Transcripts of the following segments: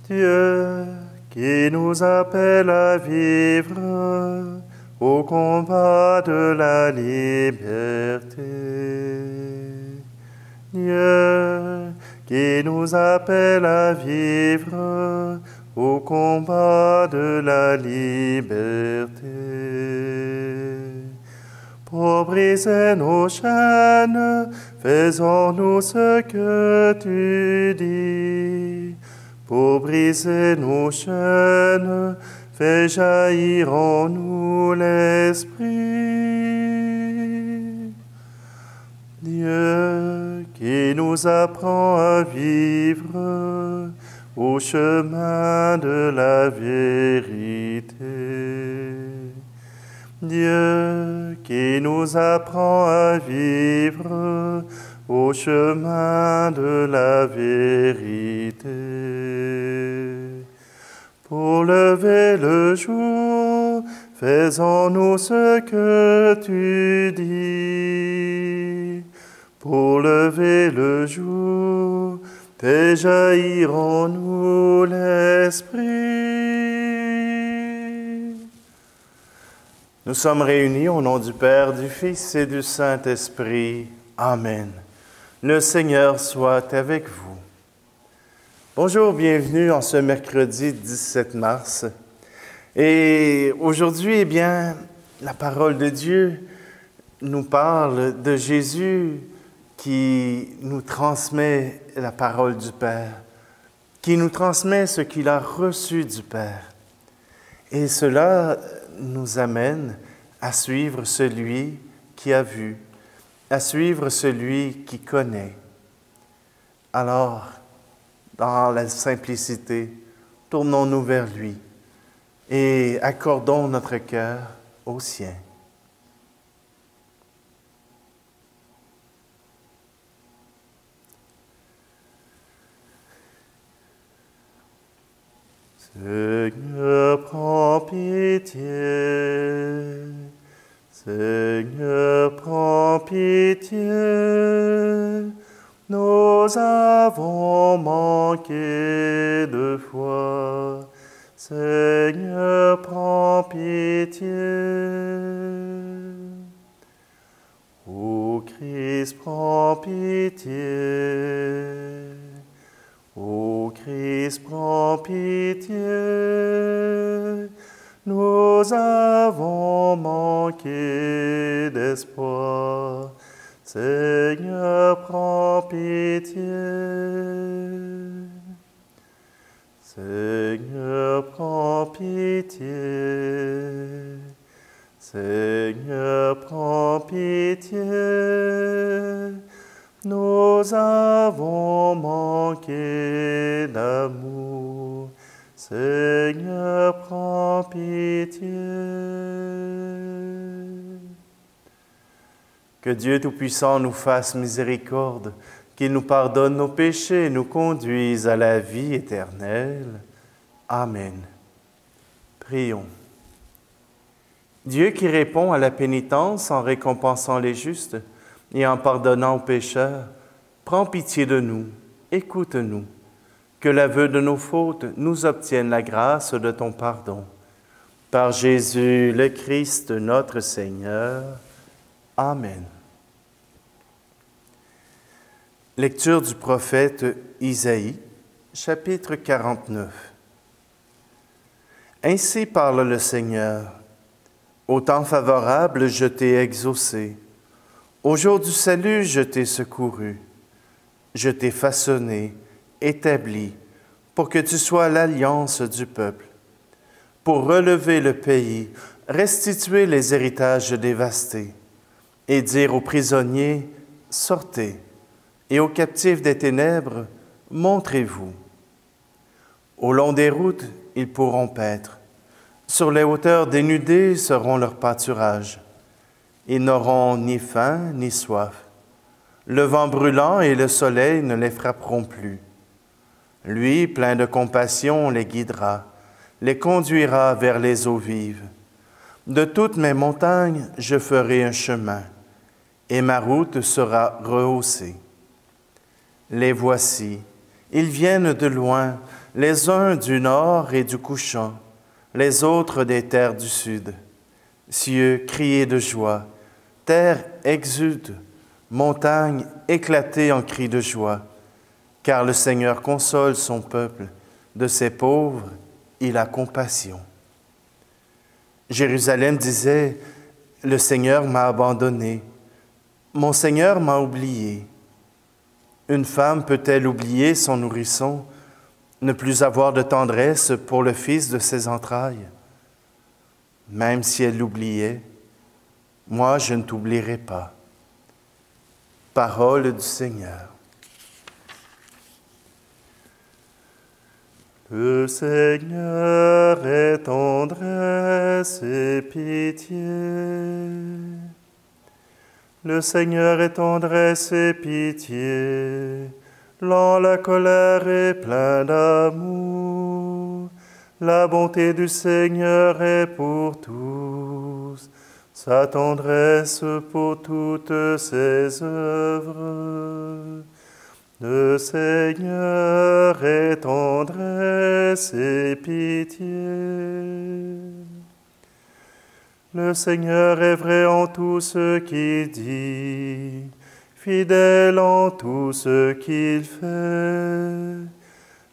Dieu qui nous appelle à vivre au combat de la liberté. Dieu qui nous appelle à vivre au combat de la liberté. Pour briser nos chaînes, faisons-nous ce que tu dis. Pour briser nos chaînes, fais jaillir en nous l'Esprit. Dieu qui nous apprend à vivre au chemin de la vérité. Dieu qui nous apprend à vivre au chemin de la vérité. Pour lever le jour, faisons-nous ce que tu dis. Pour lever le jour, fais jaillir en nous l'Esprit. Nous sommes réunis au nom du Père, du Fils et du Saint-Esprit. Amen. Le Seigneur soit avec vous. Bonjour, bienvenue en ce mercredi 17 mars. Et aujourd'hui, eh bien, la parole de Dieu nous parle de Jésus qui nous transmet la parole du Père, qui nous transmet ce qu'il a reçu du Père. Et cela nous amène à suivre celui qui a vu, à suivre celui qui connaît. Alors, dans la simplicité, tournons-nous vers lui et accordons notre cœur au sien. Seigneur, prends pitié. Seigneur, prends pitié. Nous avons manqué de foi. Seigneur, prends pitié. Ô Christ, prends pitié. Ô Christ, prends pitié, nous avons manqué d'espoir. Seigneur, prends pitié. Seigneur, prends pitié. Seigneur, prends pitié. Nous avons manqué d'amour. Seigneur, prends pitié. Que Dieu Tout-Puissant nous fasse miséricorde, qu'il nous pardonne nos péchés et nous conduise à la vie éternelle. Amen. Prions. Dieu qui répond à la pénitence en récompensant les justes, et en pardonnant aux pécheurs, prends pitié de nous, écoute-nous, que l'aveu de nos fautes nous obtienne la grâce de ton pardon. Par Jésus le Christ, notre Seigneur. Amen. Lecture du prophète Isaïe, chapitre 49. Ainsi parle le Seigneur. Au temps favorable, je t'ai exaucé. Au jour du salut, je t'ai secouru. Je t'ai façonné, établi, pour que tu sois l'alliance du peuple, pour relever le pays, restituer les héritages dévastés, et dire aux prisonniers, sortez, et aux captifs des ténèbres, montrez-vous. Au long des routes, ils pourront paître. Sur les hauteurs dénudées seront leurs pâturages. Ils n'auront ni faim ni soif. Le vent brûlant et le soleil ne les frapperont plus. Lui, plein de compassion, les guidera, les conduira vers les eaux vives. De toutes mes montagnes, je ferai un chemin, et ma route sera rehaussée. Les voici, Ils viennent de loin, les uns du nord et du couchant, les autres des terres du sud. Cieux, criez de joie, terre exulte, montagne éclatez en cris de joie, car le Seigneur console son peuple, de ses pauvres il a compassion. Jérusalem disait, le Seigneur m'a abandonné, mon Seigneur m'a oublié. Une femme peut-elle oublier son nourrisson, ne plus avoir de tendresse pour le fils de ses entrailles? Même si elle l'oubliait, moi je ne t'oublierai pas. Parole du Seigneur. Le Seigneur est tendresse et pitié. Le Seigneur est tendresse et pitié. Lent la colère et plein d'amour. La bonté du Seigneur est pour tous. Sa tendresse pour toutes ses œuvres. Le Seigneur est tendresse et pitié. Le Seigneur est vrai en tout ce qu'il dit, fidèle en tout ce qu'il fait.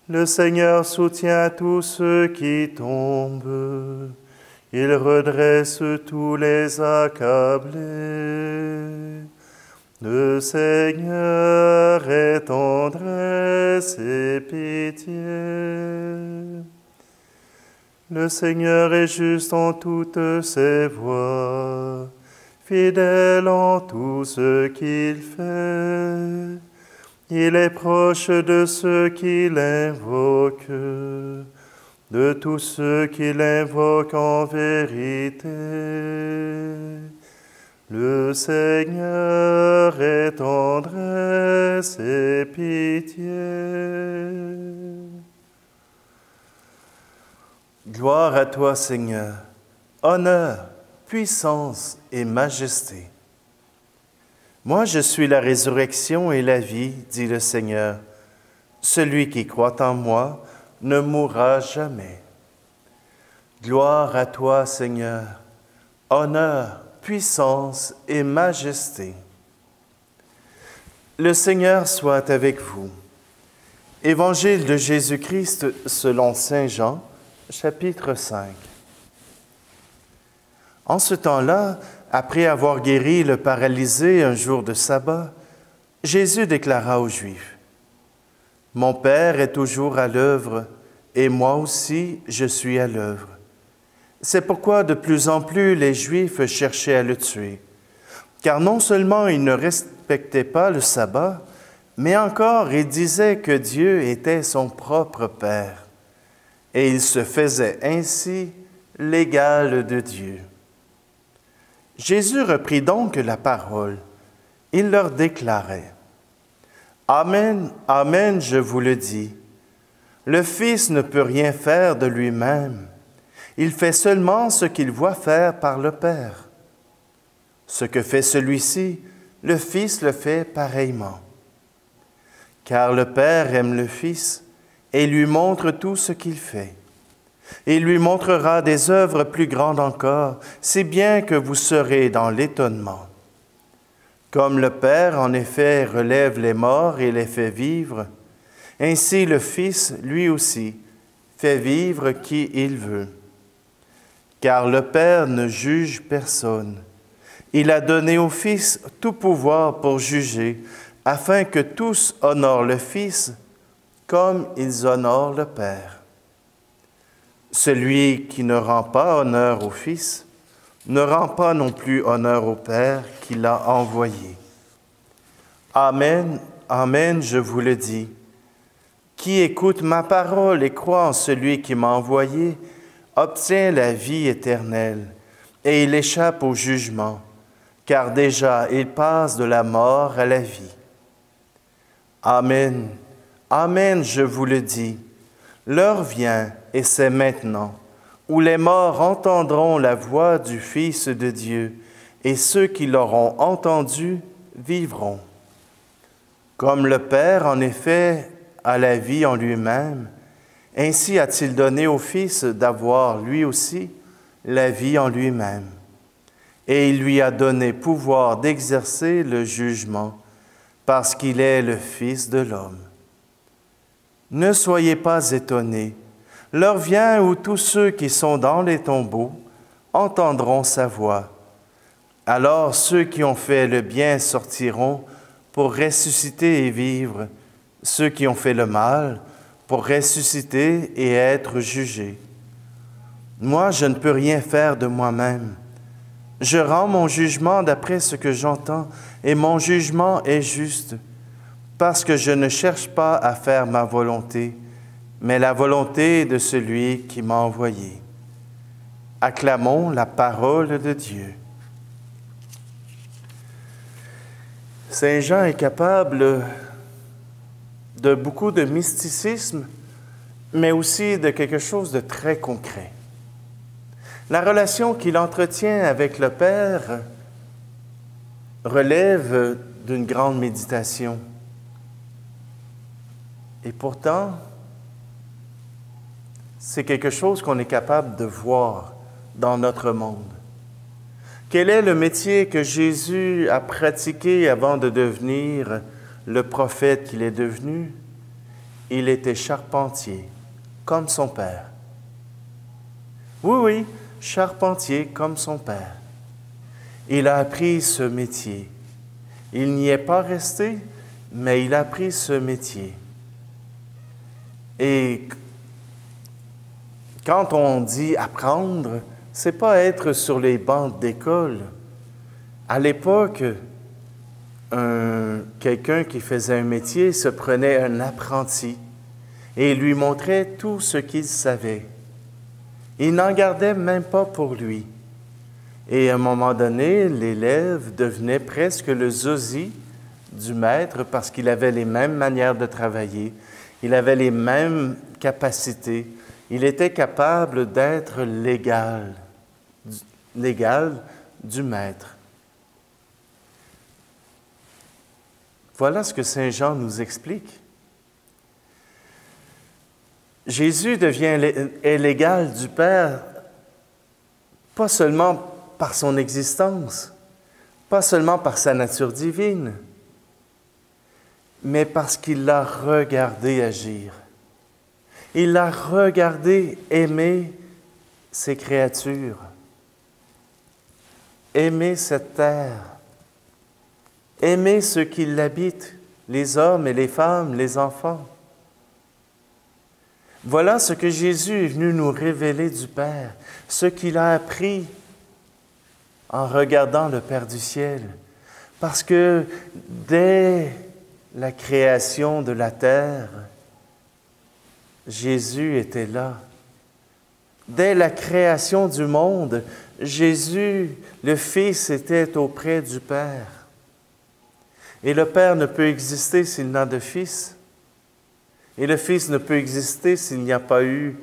Le Seigneur soutient tous ceux qui tombent. Il redresse tous les accablés. Le Seigneur est tendresse et pitié. Le Seigneur est juste en toutes ses voies, fidèle en tout ce qu'il fait. Il est proche de ceux qui l'invoquent, de tous ceux qui l'invoquent en vérité. Le Seigneur est tendresse et pitié. Gloire à toi, Seigneur, honneur, puissance et majesté. Moi, je suis la résurrection et la vie, dit le Seigneur. Celui qui croit en moi ne mourra jamais. Gloire à toi, Seigneur, honneur, puissance et majesté. Le Seigneur soit avec vous. Évangile de Jésus-Christ selon saint Jean, chapitre 5. En ce temps-là, après avoir guéri le paralysé un jour de sabbat, Jésus déclara aux Juifs, « Mon Père est toujours à l'œuvre, et moi aussi je suis à l'œuvre. » C'est pourquoi de plus en plus les Juifs cherchaient à le tuer, car non seulement il ne respectait pas le sabbat, mais encore il disait que Dieu était son propre Père, et il se faisait ainsi l'égal de Dieu. Jésus reprit donc la parole. Il leur déclarait, « Amen, amen, je vous le dis, le Fils ne peut rien faire de lui-même. Il fait seulement ce qu'il voit faire par le Père. Ce que fait celui-ci, le Fils le fait pareillement. Car le Père aime le Fils et lui montre tout ce qu'il fait. Il lui montrera des œuvres plus grandes encore, si bien que vous serez dans l'étonnement. Comme le Père, en effet, relève les morts et les fait vivre, ainsi le Fils, lui aussi, fait vivre qui il veut. Car le Père ne juge personne. Il a donné au Fils tout pouvoir pour juger, afin que tous honorent le Fils comme ils honorent le Père. Celui qui ne rend pas honneur au Fils ne rend pas non plus honneur au Père qui l'a envoyé. Amen, amen, je vous le dis. Qui écoute ma parole et croit en celui qui m'a envoyé, obtient la vie éternelle, et il échappe au jugement, car déjà il passe de la mort à la vie. Amen, amen, je vous le dis, l'heure vient, et c'est maintenant, où les morts entendront la voix du Fils de Dieu, et ceux qui l'auront entendu vivront. Comme le Père, en effet, a la vie en lui-même, ainsi a-t-il donné au Fils d'avoir lui aussi la vie en lui-même. Et il lui a donné pouvoir d'exercer le jugement, parce qu'il est le Fils de l'homme. Ne soyez pas étonnés. L'heure vient où tous ceux qui sont dans les tombeaux entendront sa voix. Alors ceux qui ont fait le bien sortiront pour ressusciter et vivre, ceux qui ont fait le mal pour ressusciter et être jugés. Moi, je ne peux rien faire de moi-même. Je rends mon jugement d'après ce que j'entends, et mon jugement est juste, parce que je ne cherche pas à faire ma volonté, mais la volonté de celui qui m'a envoyé. Acclamons la parole de Dieu. Saint Jean est capable de beaucoup de mysticisme, mais aussi de quelque chose de très concret. La relation qu'il entretient avec le Père relève d'une grande méditation. Et pourtant, c'est quelque chose qu'on est capable de voir dans notre monde. Quel est le métier que Jésus a pratiqué avant de devenir le prophète qu'il est devenu? Il était charpentier, comme son Père. Oui, charpentier comme son Père. Il a appris ce métier. Il n'y est pas resté, mais il a appris ce métier. Et quand on dit apprendre, c'est pas être sur les bancs d'école. À l'époque, quelqu'un qui faisait un métier se prenait un apprenti et lui montrait tout ce qu'il savait. Il n'en gardait même pas pour lui. Et à un moment donné, l'élève devenait presque le sosie du maître parce qu'il avait les mêmes manières de travailler, il avait les mêmes capacités, il était capable d'être l'égal du maître. Voilà ce que Saint Jean nous explique. Jésus est l'égal du Père, pas seulement par son existence, pas seulement par sa nature divine, mais parce qu'il l'a regardé agir. Il l'a regardé aimer ses créatures, aimer cette terre, aimer ceux qui l'habitent, les hommes et les femmes, les enfants. Voilà ce que Jésus est venu nous révéler du Père, ce qu'il a appris en regardant le Père du ciel. Parce que dès la création de la terre, Jésus était là. Dès la création du monde, Jésus, le Fils, était auprès du Père. Et le Père ne peut exister s'il n'a de Fils. Et le Fils ne peut exister s'il n'y a pas eu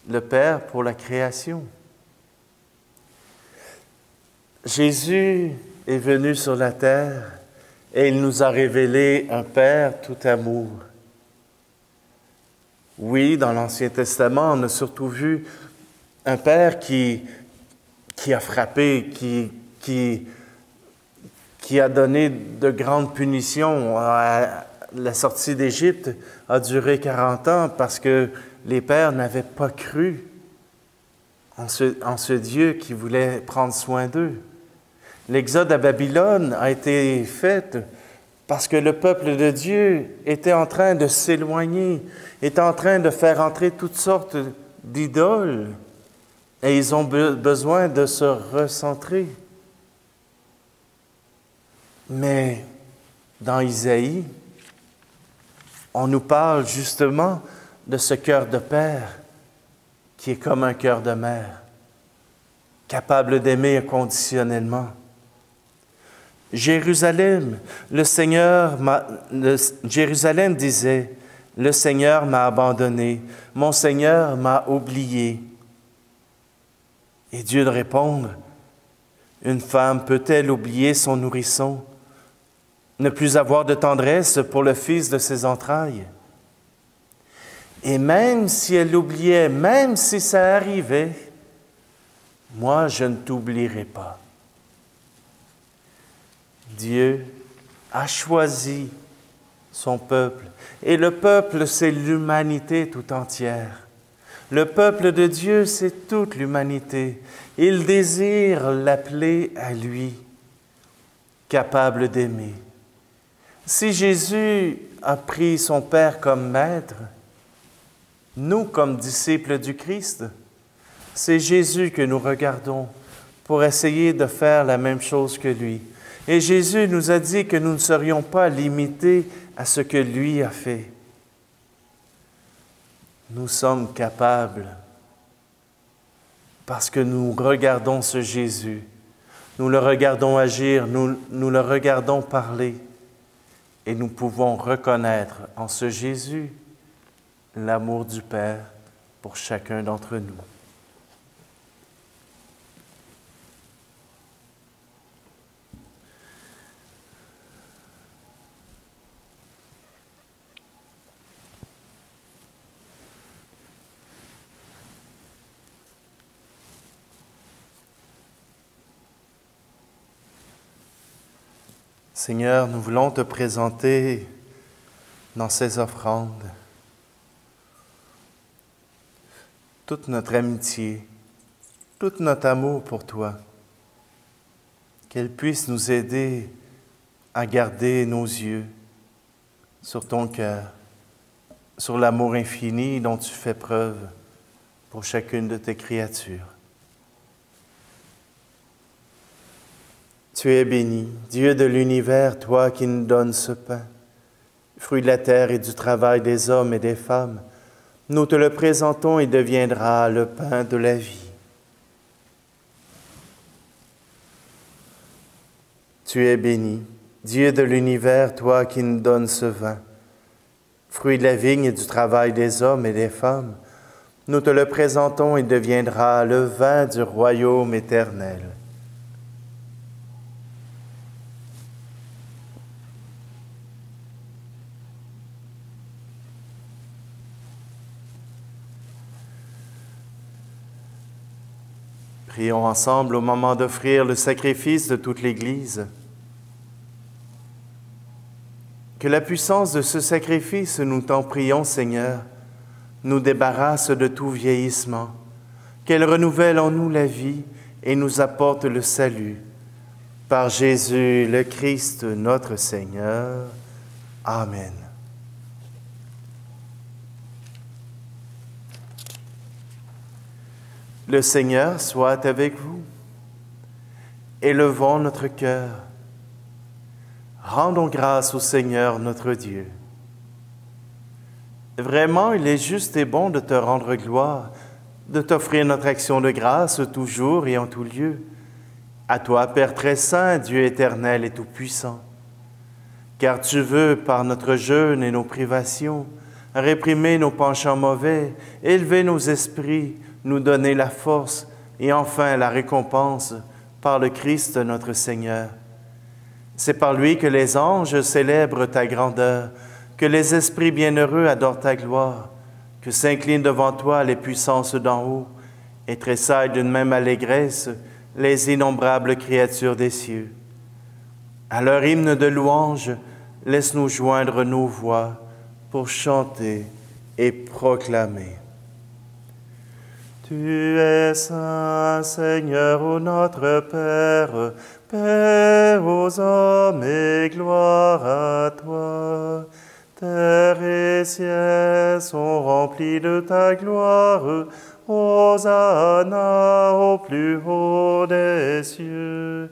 le Père pour la création. Jésus est venu sur la terre et il nous a révélé un Père tout amour. Oui, dans l'Ancien Testament, on a surtout vu un Père qui a frappé, qui a donné de grandes punitions. La sortie d'Égypte a duré 40 ans parce que les pères n'avaient pas cru en ce Dieu qui voulait prendre soin d'eux. L'exode à Babylone a été fait parce que le peuple de Dieu était en train de s'éloigner, était en train de faire entrer toutes sortes d'idoles et ils ont besoin de se recentrer. Mais dans Isaïe, on nous parle justement de ce cœur de père qui est comme un cœur de mère, capable d'aimer inconditionnellement. Jérusalem disait, « Le Seigneur m'a abandonné, mon Seigneur m'a oublié. » Et Dieu de répondre, « Une femme peut-elle oublier son nourrisson, ne plus avoir de tendresse pour le fils de ses entrailles? Et même si elle l'oubliait, même si ça arrivait, moi, je ne t'oublierai pas. Dieu a choisi son peuple. Et le peuple, c'est l'humanité tout entière. Le peuple de Dieu, c'est toute l'humanité. Il désire l'appeler à lui, capable d'aimer. Si Jésus a pris son Père comme maître, nous, comme disciples du Christ, c'est Jésus que nous regardons pour essayer de faire la même chose que lui. Et Jésus nous a dit que nous ne serions pas limités à ce que lui a fait. Nous sommes capables, parce que nous regardons ce Jésus, nous le regardons agir, nous le regardons parler, et nous pouvons reconnaître en ce Jésus l'amour du Père pour chacun d'entre nous. Seigneur, nous voulons te présenter dans ces offrandes toute notre amitié, tout notre amour pour toi, qu'elle puisse nous aider à garder nos yeux sur ton cœur, sur l'amour infini dont tu fais preuve pour chacune de tes créatures. Tu es béni, Dieu de l'univers, toi qui nous donnes ce pain, fruit de la terre et du travail des hommes et des femmes. Nous te le présentons et deviendra le pain de la vie. Tu es béni, Dieu de l'univers, toi qui nous donnes ce vin, fruit de la vigne et du travail des hommes et des femmes. Nous te le présentons et deviendra le vin du royaume éternel. Prions ensemble au moment d'offrir le sacrifice de toute l'Église. Que la puissance de ce sacrifice, nous t'en prions, Seigneur, nous débarrasse de tout vieillissement, qu'elle renouvelle en nous la vie et nous apporte le salut. Par Jésus le Christ, notre Seigneur. Amen. Le Seigneur soit avec vous. Élevons notre cœur. Rendons grâce au Seigneur notre Dieu. Vraiment, il est juste et bon de te rendre gloire, de t'offrir notre action de grâce toujours et en tout lieu. À toi, Père très saint, Dieu éternel et tout-puissant. Car tu veux, par notre jeûne et nos privations, réprimer nos penchants mauvais, élever nos esprits, nous donner la force et enfin la récompense par le Christ notre Seigneur. C'est par lui que les anges célèbrent ta grandeur, que les esprits bienheureux adorent ta gloire, que s'inclinent devant toi les puissances d'en haut et tressaillent d'une même allégresse les innombrables créatures des cieux. À leur hymne de louange, laisse-nous joindre nos voix pour chanter et proclamer. Tu es saint, Seigneur, ô notre Père, paix aux hommes et gloire à toi. Terre et ciel sont remplis de ta gloire. Hosanna au plus haut des cieux.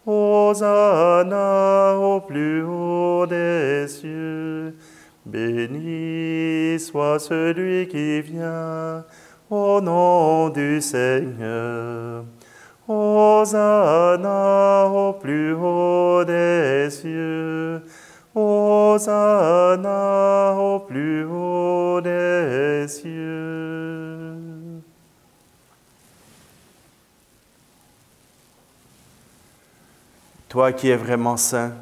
Hosanna au plus haut des cieux. Béni soit celui qui vient au nom du Seigneur. Hosanna au plus haut des cieux. Hosanna au plus haut des cieux. Toi qui es vraiment saint,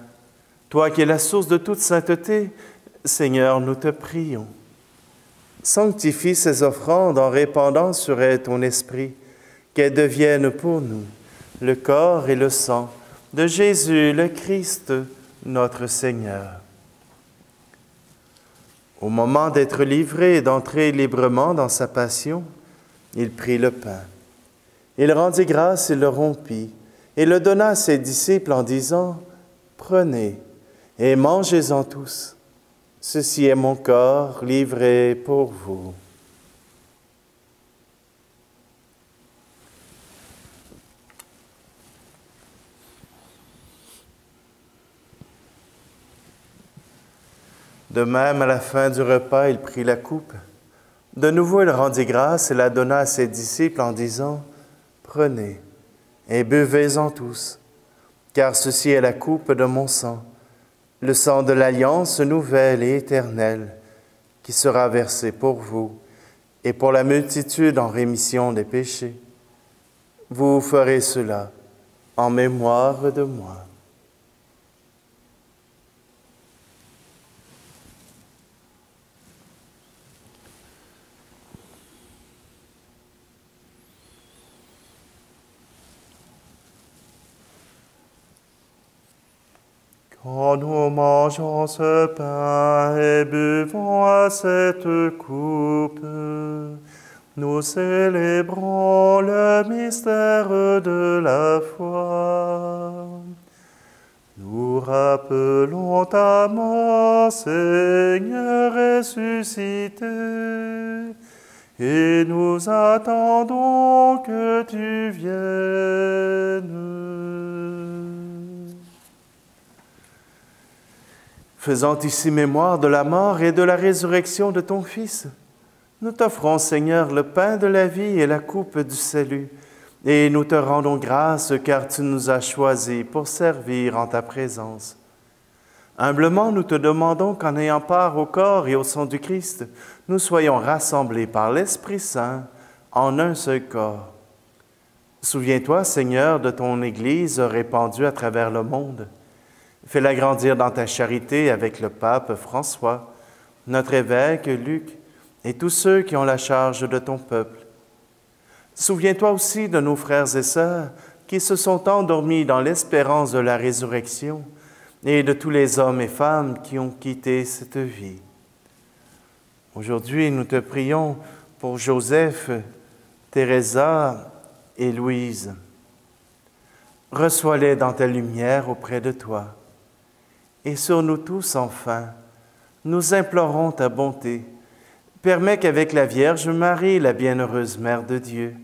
toi qui es la source de toute sainteté, Seigneur, nous te prions. Sanctifie ces offrandes en répandant sur elles ton esprit, qu'elles deviennent pour nous le corps et le sang de Jésus le Christ, notre Seigneur. Au moment d'être livré et d'entrer librement dans sa passion, il prit le pain. Il rendit grâce et le rompit, et le donna à ses disciples en disant, « Prenez et mangez-en tous. Ceci est mon corps livré pour vous. » De même, à la fin du repas, il prit la coupe. De nouveau, il rendit grâce et la donna à ses disciples en disant, « Prenez et buvez-en tous, car ceci est la coupe de mon sang, le sang de l'alliance nouvelle et éternelle, qui sera versé pour vous et pour la multitude en rémission des péchés. Vous ferez cela en mémoire de moi. » Quand nous mangeons ce pain et buvons à cette coupe, nous célébrons le mystère de la foi. Nous rappelons ta mort, Seigneur ressuscité, et nous attendons que tu viennes. Faisant ici mémoire de la mort et de la résurrection de ton Fils, nous t'offrons, Seigneur, le pain de la vie et la coupe du salut, et nous te rendons grâce car tu nous as choisis pour servir en ta présence. Humblement, nous te demandons qu'en ayant part au corps et au sang du Christ, nous soyons rassemblés par l'Esprit Saint en un seul corps. Souviens-toi, Seigneur, de ton Église répandue à travers le monde. Fais-la grandir dans ta charité avec le pape François, notre évêque Luc et tous ceux qui ont la charge de ton peuple. Souviens-toi aussi de nos frères et sœurs qui se sont endormis dans l'espérance de la résurrection et de tous les hommes et femmes qui ont quitté cette vie. Aujourd'hui, nous te prions pour Joseph, Teresa et Louise. Reçois-les dans ta lumière auprès de toi. Et sur nous tous, enfin, nous implorons ta bonté. Permets qu'avec la Vierge Marie, la bienheureuse Mère de Dieu,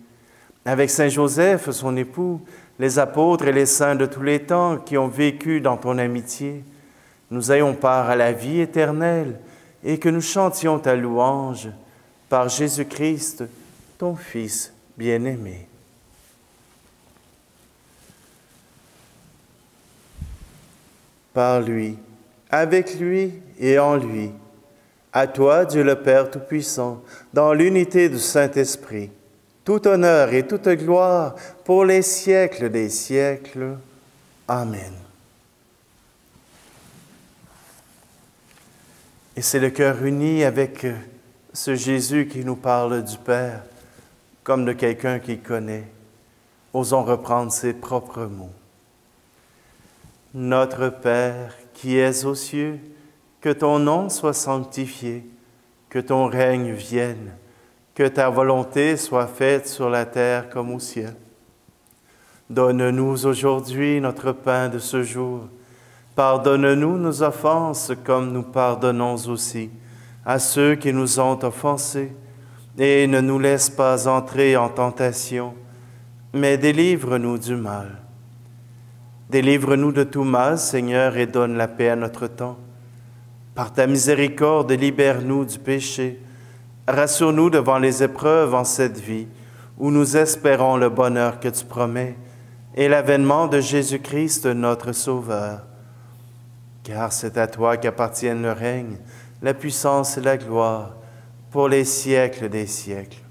avec Saint Joseph, son époux, les apôtres et les saints de tous les temps qui ont vécu dans ton amitié, nous ayons part à la vie éternelle et que nous chantions ta louange par Jésus-Christ, ton Fils bien-aimé. Par lui, avec lui et en lui, à toi, Dieu le Père Tout-Puissant, dans l'unité du Saint-Esprit, tout honneur et toute gloire pour les siècles des siècles. Amen. Et c'est le cœur uni avec ce Jésus qui nous parle du Père, comme de quelqu'un qu'il connaît. Osons reprendre ses propres mots. Notre Père, qui es aux cieux, que ton nom soit sanctifié, que ton règne vienne, que ta volonté soit faite sur la terre comme au ciel. Donne-nous aujourd'hui notre pain de ce jour. Pardonne-nous nos offenses comme nous pardonnons aussi à ceux qui nous ont offensés. Et ne nous laisse pas entrer en tentation, mais délivre-nous du mal. Délivre-nous de tout mal, Seigneur, et donne la paix à notre temps. Par ta miséricorde, libère-nous du péché. Rassure-nous devant les épreuves en cette vie, où nous espérons le bonheur que tu promets et l'avènement de Jésus-Christ, notre Sauveur. Car c'est à toi qu'appartiennent le règne, la puissance et la gloire, pour les siècles des siècles.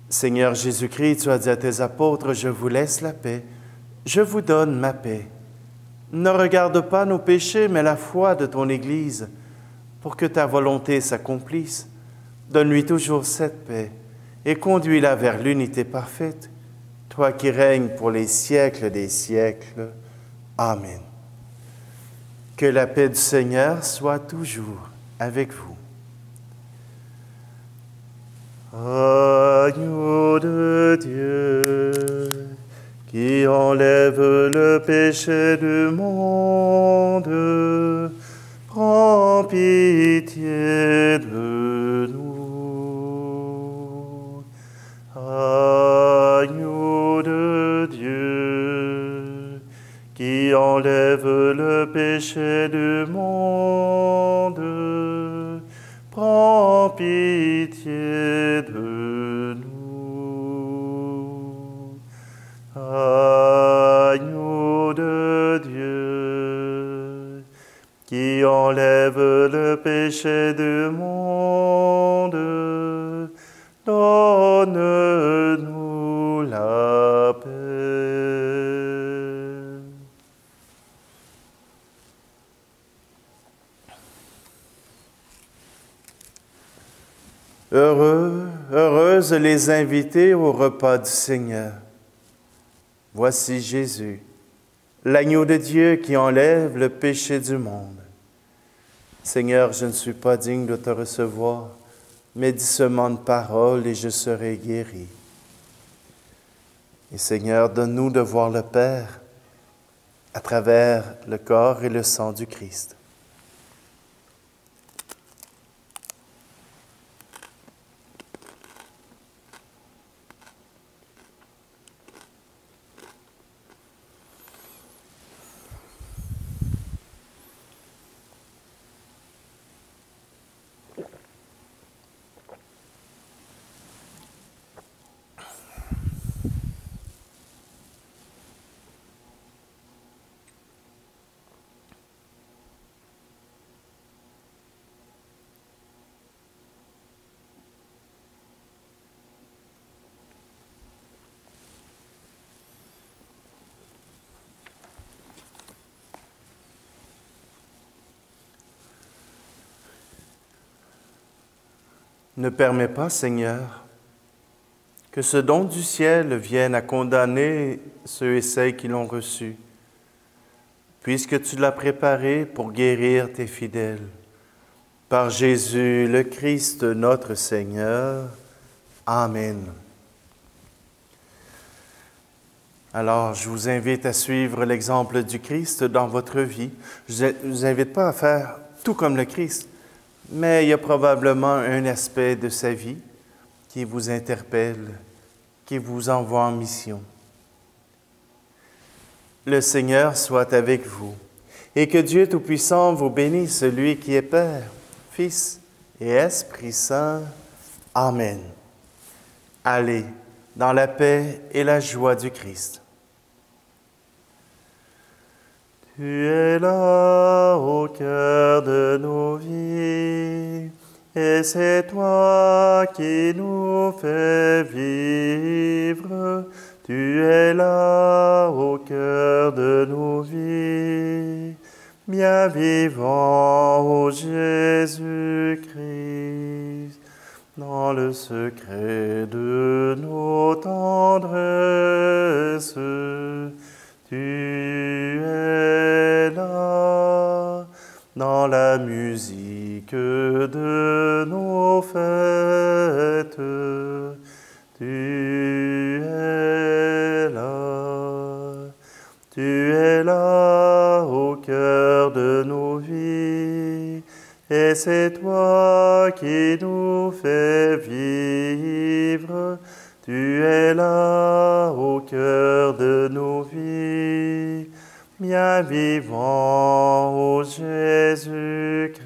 Seigneur Jésus-Christ, tu as dit à tes apôtres, « Je vous laisse la paix. Je vous donne ma paix. Ne regarde pas nos péchés, mais la foi de ton Église. pour que ta volonté s'accomplisse. Donne-lui toujours cette paix et conduis-la vers l'unité parfaite, toi qui règnes pour les siècles des siècles. Amen. Que la paix du Seigneur soit toujours avec vous. Agneau de Dieu, qui enlève le péché du monde, prends pitié de nous. Agneau de Dieu, qui enlève le péché du monde, prends pitié de nous. Agneau de Dieu, qui enlève le péché du monde, donne-nous la paix. Heureuses les invités au repas du Seigneur. Voici Jésus, l'agneau de Dieu qui enlève le péché du monde. Seigneur, je ne suis pas digne de te recevoir, mais dis seulement une parole et je serai guéri. Et Seigneur, donne-nous de voir le Père à travers le corps et le sang du Christ. Ne permets pas, Seigneur, que ce don du ciel vienne à condamner ceux et celles qui l'ont reçu, puisque tu l'as préparé pour guérir tes fidèles. Par Jésus le Christ, notre Seigneur. Amen. Alors, je vous invite à suivre l'exemple du Christ dans votre vie. Je ne vous invite pas à faire tout comme le Christ, mais il y a probablement un aspect de sa vie qui vous interpelle, qui vous envoie en mission. Le Seigneur soit avec vous et que Dieu Tout-Puissant vous bénisse, celui qui est Père, Fils et Esprit Saint. Amen. Allez dans la paix et la joie du Christ. Tu es là au cœur de nos vies, et c'est toi qui nous fais vivre. Tu es là au cœur de nos vies, bien vivant, ô Jésus-Christ, dans le secret de nos tendresses. Tu es là, dans la musique de nos fêtes. Tu es là au cœur de nos vies, et c'est toi qui nous fais vivre. Tu es là au cœur de nos vies, bien vivant, ô Jésus-Christ.